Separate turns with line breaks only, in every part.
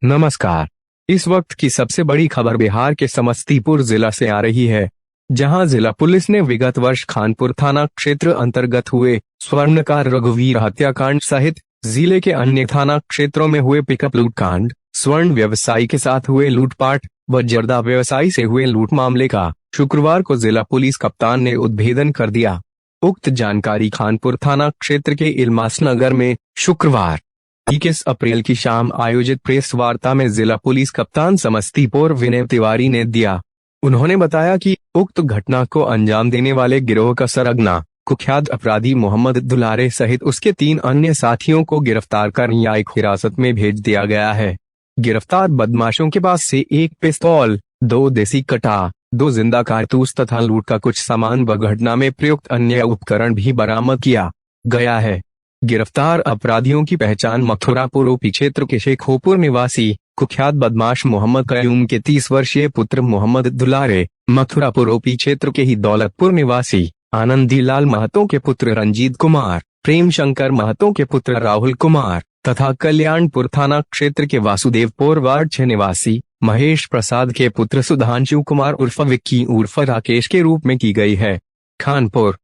नमस्कार। इस वक्त की सबसे बड़ी खबर बिहार के समस्तीपुर जिला से आ रही है, जहां जिला पुलिस ने विगत वर्ष खानपुर थाना क्षेत्र अंतर्गत हुए स्वर्णकार रघुवीर हत्याकांड सहित जिले के अन्य थाना क्षेत्रों में हुए पिकअप लूटकांड, स्वर्ण व्यवसायी के साथ हुए लूटपाट व जर्दा व्यवसायी से हुए लूट मामले का शुक्रवार को जिला पुलिस कप्तान ने उद्भेदन कर दिया। उक्त जानकारी खानपुर थाना क्षेत्र के इल्मास नगर में शुक्रवार 21 अप्रैल की शाम आयोजित प्रेस वार्ता में जिला पुलिस कप्तान समस्तीपुर विनय तिवारी ने दिया। उन्होंने बताया कि उक्त घटना को अंजाम देने वाले गिरोह का सरगना कुख्यात अपराधी मोहम्मद दुलारे सहित उसके 3 अन्य साथियों को गिरफ्तार कर न्यायिक हिरासत में भेज दिया गया है। गिरफ्तार बदमाशों के पास से 1 पिस्तौल, 2 देसी कट्टा, 2 जिंदा कारतूस तथा लूट का कुछ सामान व घटना में प्रयुक्त अन्य उपकरण भी बरामद किया गया है। गिरफ्तार अपराधियों की पहचान मथुरापुर ओपी क्षेत्र के शेखोपुर निवासी कुख्यात बदमाश मोहम्मद कयूम के 30 वर्षीय पुत्र मोहम्मद दुलारे, मथुरापुर ओपी क्षेत्र के ही दौलतपुर निवासी आनंदीलाल महतो के पुत्र रंजीत कुमार, प्रेम शंकर महतो के पुत्र राहुल कुमार तथा कल्याणपुर थाना क्षेत्र के वासुदेवपुर वार्ड 6 निवासी महेश प्रसाद के पुत्र सुधांशु कुमार उर्फ विक्की उर्फ राकेश के रूप में की गई है। खानपुर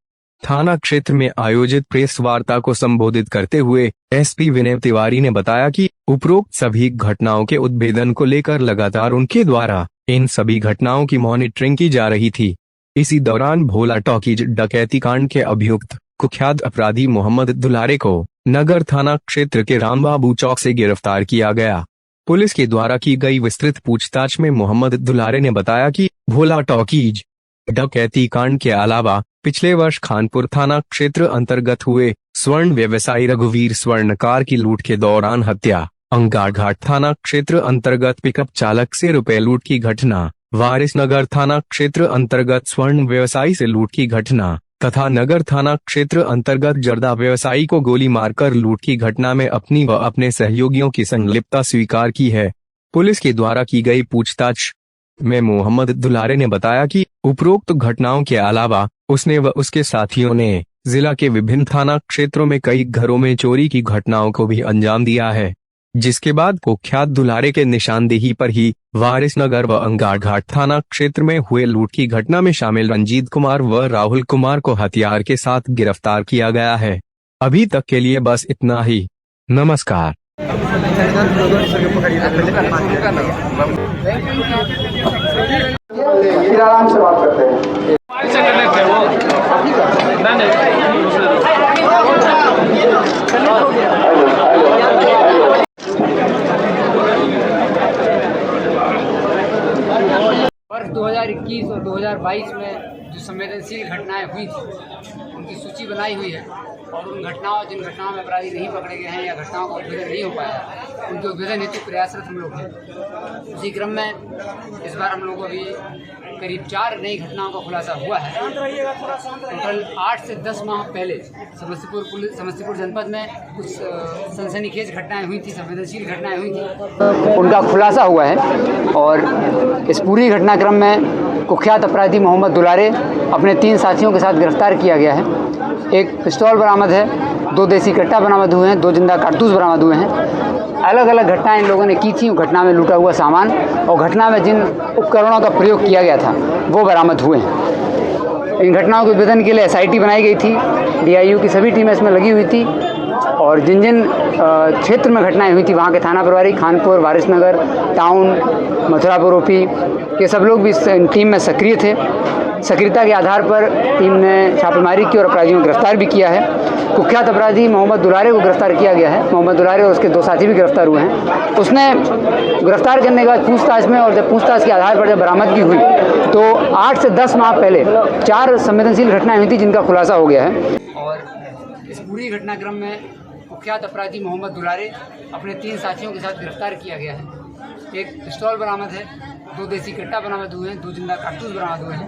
थाना क्षेत्र में आयोजित प्रेस वार्ता को संबोधित करते हुए एसपी विनय तिवारी ने बताया कि उपरोक्त सभी घटनाओं के उद्भेदन को लेकर लगातार उनके द्वारा इन सभी घटनाओं की मॉनिटरिंग की जा रही थी। इसी दौरान भोला टॉकीज डकैती कांड के अभियुक्त कुख्यात अपराधी मोहम्मद दुलारे को नगर थाना क्षेत्र के रामबाबू चौक से गिरफ्तार किया गया। पुलिस के द्वारा की गई विस्तृत पूछताछ में मोहम्मद दुलारे ने बताया कि भोला टॉकीज डकैती कांड के अलावा पिछले वर्ष खानपुर थाना क्षेत्र अंतर्गत हुए स्वर्ण व्यवसायी रघुवीर स्वर्णकार की लूट के दौरान हत्या, अंगारघाट थाना क्षेत्र अंतर्गत पिकअप चालक से रुपए लूट की घटना, वारिसनगर थाना क्षेत्र अंतर्गत स्वर्ण व्यवसायी से लूट की घटना तथा नगर थाना क्षेत्र अंतर्गत जर्दा व्यवसायी को गोली मारकर लूट की घटना में अपनी व अपने सहयोगियों की संलिप्तता स्वीकार की है। पुलिस के द्वारा की गई पूछताछ में मोहम्मद दुलारे ने बताया कि उपरोक्त घटनाओं के अलावा उसने व उसके साथियों ने जिला के विभिन्न थाना क्षेत्रों में कई घरों में चोरी की घटनाओं को भी अंजाम दिया है, जिसके बाद कुख्यात दुलारे के निशानदेही पर ही वारिसनगर व अंगारघाट थाना क्षेत्र में हुए लूट की घटना में शामिल रंजीत कुमार व राहुल कुमार को हथियार के साथ गिरफ्तार किया गया है। अभी तक के लिए बस इतना ही। नमस्कार।
आराम से बात करते हैं।
वर्ष 2021 और 2022 में जो संवेदनशील घटनाएं हुई थी उनकी सूची बनाई हुई है और उन घटनाओं जिन घटनाओं में अपराधी नहीं पकड़े गए हैं या घटनाओं का उद्भेदन नहीं हो पाया उनके उद्भेदन हेतु प्रयासरत हम लोग हैं। उसी क्रम में इस बार हम लोगों को अभी करीब 4 नई घटनाओं का खुलासा हुआ है। टोटल 8 से 10 माह पहले समस्तीपुर जनपद में कुछ सनसनीखेज घटनाएं हुई थी, संवेदनशील घटनाएं हुई थी, उनका खुलासा हुआ है। और इस पूरी घटनाक्रम में कुख्यात अपराधी मोहम्मद दुलारे अपने 3 साथियों के साथ गिरफ्तार किया गया है। एक पिस्तौल बरामद है, 2 देसी कट्टा बरामद हुए हैं, 2 जिंदा कारतूस बरामद हुए हैं। अलग अलग घटनाएं इन लोगों ने की थी। घटना में लूटा हुआ सामान और घटना में जिन उपकरणों का प्रयोग किया गया था वो बरामद हुए हैं। इन घटनाओं के उद्भेदन के लिए एसआईटी बनाई गई थी, डीआईयू की सभी टीमें इसमें लगी हुई थी और जिन जिन क्षेत्र में घटनाएं हुई थी वहाँ के थाना प्रभारी खानपुर, वारिसनगर टाउन, मथुरापुर ओपी ये सब लोग भी इस टीम में सक्रिय थे। सक्रियता के आधार पर टीम ने छापेमारी की और अपराधियों को गिरफ्तार भी किया है। कुख्यात अपराधी मोहम्मद दुलारे को गिरफ्तार किया गया है। मोहम्मद दुलारे और उसके 2 साथी भी गिरफ्तार हुए हैं। उसने गिरफ्तार करने के बाद पूछताछ में और जब पूछताछ के आधार पर जब बरामदगी हुई तो 8 से 10 माह पहले 4 संवेदनशील घटनाएं हुई थी जिनका खुलासा हो गया है। और इस पूरी घटनाक्रम में कुख्यात अपराधी मोहम्मद दुलारे अपने 3 साथियों के साथ गिरफ्तार किया गया है। एक पिस्तौल बरामद है, 2 देसी कट्टा बरामद हुए हैं, 2 जिंदा कारतूस बरामद हुए हैं।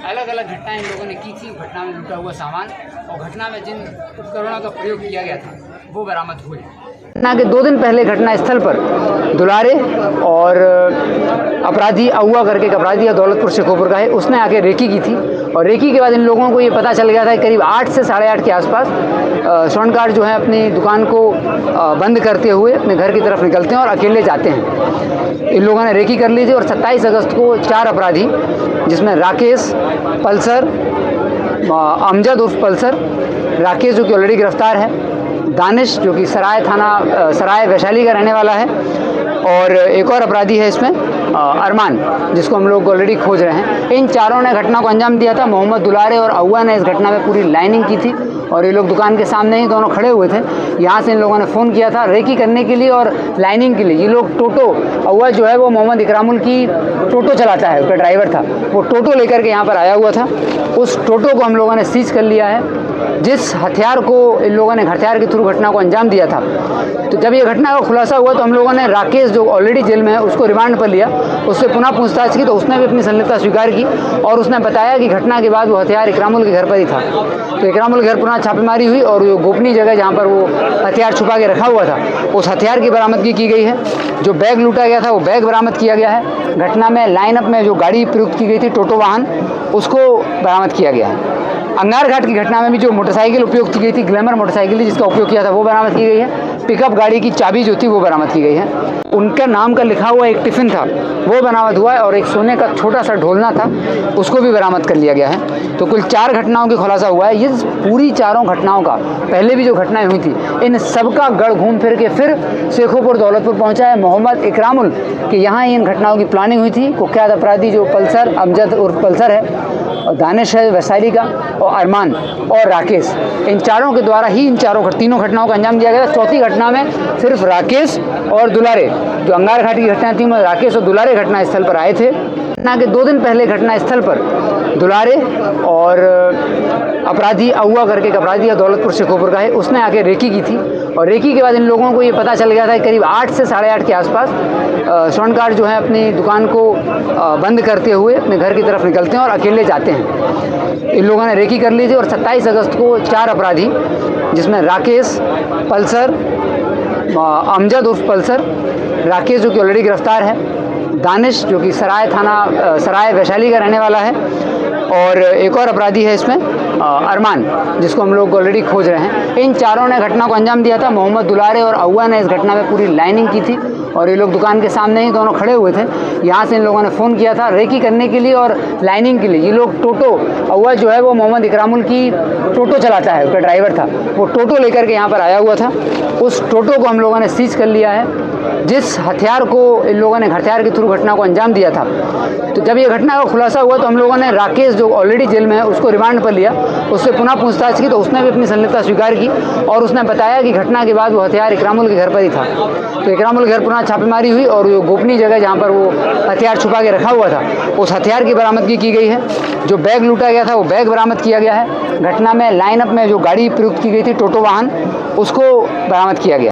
अलग अलग घटनाएं इन लोगों ने की थी। घटना में लूटा हुआ सामान और घटना में जिन उपकरणों का प्रयोग किया गया था वो बरामद हुए। घटना के 2 दिन पहले घटनास्थल पर दुलारे और अपराधी अहुआ करके एक अपराधी दौलतपुर शेखोपुर का है, उसने आके रेकी की थी और रेकी के बाद इन लोगों को ये पता चल गया था कि करीब 8 से 8:30 के आसपास स्वर्णकार जो है अपनी दुकान को बंद करते हुए अपने घर की तरफ निकलते हैं और अकेले जाते हैं। इन लोगों ने रेकी कर ली थी और 27 अगस्त को 4 अपराधी, जिसमें राकेश पल्सर, अमजद उर्फ पल्सर, राकेश जो कि ऑलरेडी गिरफ्तार है, दानिश जो कि सराय वैशाली का रहने वाला है, और एक और अपराधी है इसमें अरमान, जिसको हम लोग ऑलरेडी खोज रहे हैं। इन चारों ने घटना को अंजाम दिया था। मोहम्मद दुलारे और अव्वा ने इस घटना में पूरी लाइनिंग की थी और ये लोग दुकान के सामने ही दोनों खड़े हुए थे। यहाँ से इन लोगों ने फ़ोन किया था रेकी करने के लिए और लाइनिंग के लिए। ये लोग टोटो, अव्वा जो है वो मोहम्मद इकरामुल की टोटो चलाता है, उसका ड्राइवर था, वो टोटो लेकर के यहाँ पर आया हुआ था। उस टोटो को हम लोगों ने सीज कर लिया है। जिस हथियार को इन लोगों ने हथियार के थ्रू घटना को अंजाम दिया था, तो जब ये घटना का खुलासा हुआ तो हम लोगों ने राकेश जो ऑलरेडी जेल में है उसको रिमांड पर लिया, उससे पुनः पूछताछ की तो उसने भी अपनी संलिप्तता स्वीकार की और उसने बताया कि घटना के बाद वो हथियार इकरामुल के घर पर ही था। तो इकरामुल के घर पुनः छापेमारी हुई और जो गोपनीय जगह जहाँ पर वो हथियार छुपा के रखा हुआ था उस हथियार की बरामदगी की गई है। जो बैग लूटा गया था वो बैग बरामद किया गया है। घटना में लाइनअप में जो गाड़ी प्रयुक्त की गई थी टोटो वाहन, उसको बरामद किया गया है। अंगार घाट की घटना में भी जो मोटरसाइकिल उपयोग की गई थी, ग्लैमर मोटरसाइकिल जिसका उपयोग किया था, वो बरामद की गई है। पिकअप गाड़ी की चाबी जो थी वो बरामद की गई है। उनका नाम का लिखा हुआ एक टिफ़िन था वो बरामद हुआ है और एक सोने का छोटा सा ढोलना था उसको भी बरामद कर लिया गया है। तो कुल 4 घटनाओं की खुलासा हुआ है। ये पूरी चारों घटनाओं का, पहले भी जो घटनाएं हुई थी, इन सबका गढ़ घूम फिर के फिर शेखोपुर दौलतपुर पहुंचा है मोहम्मद इकरामुल कि यहाँ इन घटनाओं की प्लानिंग हुई थी। कुख्यात अपराधी जो पल्सर, अमजद उर्फ पल्सर है, और दानिश है वैशाली का, और अरमान और राकेश, इन चारों के द्वारा ही इन तीनों घटनाओं का अंजाम दिया गया। चौथी घटना में सिर्फ राकेश और दुलारे, जो अंगार घाट की घटना थी में राकेश और दुलारे घटना स्थल पर आए थे। घटना के 2 दिन पहले घटना स्थल पर दुलारे और अपराधी अव्वा करके एक अपराधी है, दौलतपुर शेखोपुर का है, उसने आके रेकी की थी और रेकी के बाद इन लोगों को ये पता चल गया था कि करीब 8 से 8:30 के आसपास स्वर्णकार जो है अपनी दुकान को बंद करते हुए अपने घर की तरफ निकलते हैं और अकेले जाते हैं। इन लोगों ने रेकी कर ली थी और 27 अगस्त को 4 अपराधी, जिसमें राकेश पल्सर, अमजद उर्फ पल्सर, राकेश जो कि ऑलरेडी गिरफ्तार है, दानिश जो कि सराय वैशाली का रहने वाला है, और एक और अपराधी है इसमें अरमान, जिसको हम लोग ऑलरेडी खोज रहे हैं। इन चारों ने घटना को अंजाम दिया था। मोहम्मद दुलारे और अव्वा ने इस घटना में पूरी लाइनिंग की थी और ये लोग दुकान के सामने ही दोनों खड़े हुए थे। यहाँ से इन लोगों ने फ़ोन किया था रेकी करने के लिए और लाइनिंग के लिए। ये लोग टोटो, अव्वा जो है वो मोहम्मद इकरामुल की टोटो चलाता है, उसका ड्राइवर था, वो टोटो लेकर के यहाँ पर आया हुआ था। उस टोटो को हम लोगों ने सीज कर लिया है। जिस हथियार को इन लोगों ने हथियार के थ्रू घटना को अंजाम दिया था, तो जब ये घटना का खुलासा हुआ तो हम लोगों ने राकेश जो ऑलरेडी जेल में है उसको रिमांड पर लिया, उससे पुनः पूछताछ की तो उसने भी अपनी संलिप्तता स्वीकार की और उसने बताया कि घटना के बाद वो हथियार इकरामुल के घर पर ही था। तो इकरामुल के घर पुनः छापेमारी हुई और जो गोपनीय जगह जहाँ पर वो हथियार छुपा के रखा हुआ था उस हथियार की बरामदगी की गई है। जो बैग लूटा गया था वो बैग बरामद किया गया है। घटना में लाइनअप में जो गाड़ी प्रयुक्त की गई थी टोटो वाहन, उसको बरामद किया गया।